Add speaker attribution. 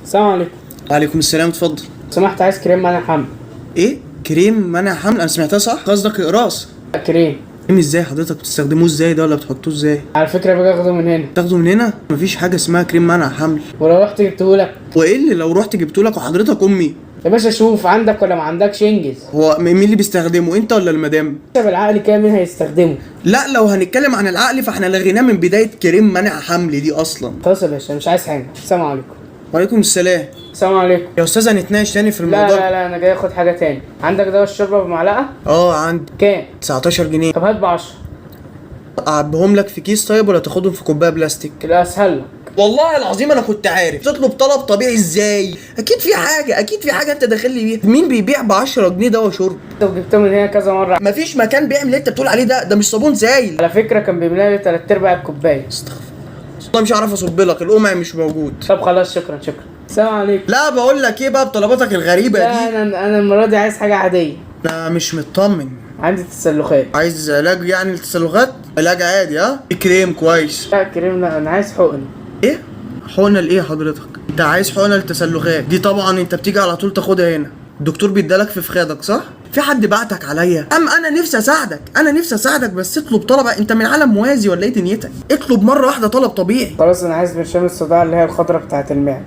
Speaker 1: السلام عليكم.
Speaker 2: وعليكم السلام، اتفضل.
Speaker 1: سمحت، عايز كريم منع حمل.
Speaker 2: ايه؟ كريم منع حمل؟ انا سمعتها صح؟ قصدك اقراص؟
Speaker 1: كريم.
Speaker 2: كريم ازاي حضرتك؟ بتستخدموه ازاي ده ولا بتحطوه ازاي؟
Speaker 1: على فكره باجي اخده من هنا.
Speaker 2: تاخده من هنا؟ مفيش حاجه اسمها كريم منع حمل.
Speaker 1: ولو رحت جبتهولك
Speaker 2: وايه اللي لو رحت جبتهولك وحضرتك امي؟
Speaker 1: يا باشا، شوف عندك ولا ما عندكش انجز.
Speaker 2: هو مين اللي بيستخدمه، انت ولا المدام؟
Speaker 1: بالعقل كده مين هيستخدمه؟
Speaker 2: لا، لو هنتكلم عن العقل فاحنا لغيناه من بدايه كريم منع حمل دي اصلا.
Speaker 1: خلاص يا باشا، مش عايز حاجه. السلام عليكم.
Speaker 2: وعليكم السلام.
Speaker 1: السلام عليكم.
Speaker 2: يا استاذ هنتناقش تاني في الموضوع.
Speaker 1: لا انا جاي اخد حاجه تاني. عندك دواء الشوربه بمعلقه؟
Speaker 2: عندي.
Speaker 1: كام؟
Speaker 2: 19 جنيه.
Speaker 1: طب هات ب 10.
Speaker 2: اعبهم لك في كيس طيب ولا تاخدهم في كوبايه بلاستيك؟
Speaker 1: كده اسهل لك.
Speaker 2: والله العظيم انا كنت عارف تطلب طلب طبيعي ازاي. اكيد في حاجه انت داخل لي بيها. مين بيبيع ب 10 جنيه دواء شرب؟
Speaker 1: طب جبته من هنا كذا مره.
Speaker 2: مفيش مكان بيعمل اللي انت بتقول عليه ده مش صابون زايل.
Speaker 1: على فكره كان بيملى لي 3/4 الكوبايه.
Speaker 2: استغفر الله، والله مش هعرف اصب لك، القمع مش موجود.
Speaker 1: طب خلاص، شكرا. السلام عليكم.
Speaker 2: لا بقول لك ايه بقى بطلباتك الغريبه
Speaker 1: لا
Speaker 2: دي.
Speaker 1: انا المره دي عايز حاجه عاديه.
Speaker 2: انا مش مطمن.
Speaker 1: عندي تسلخات.
Speaker 2: عايز علاج يعني التسلخات؟ علاج عادي ها؟ في كريم كويس.
Speaker 1: لا كريم لا، انا عايز حقن.
Speaker 2: ايه؟ حقنه لايه حضرتك؟ انت عايز حقنه للتسلخات دي؟ طبعا انت بتيجي على طول تاخدها هنا. الدكتور بيدالك في فخادك صح؟ في حد بعتك عليا؟ انا نفسي اساعدك بس اطلب طلب. انت من عالم موازي ولا ايه دنيتك؟ اطلب مره واحده طلب طبيعي.
Speaker 1: خلاص انا عايز برشام الصداع اللي هي الخضرا بتاعت المعده.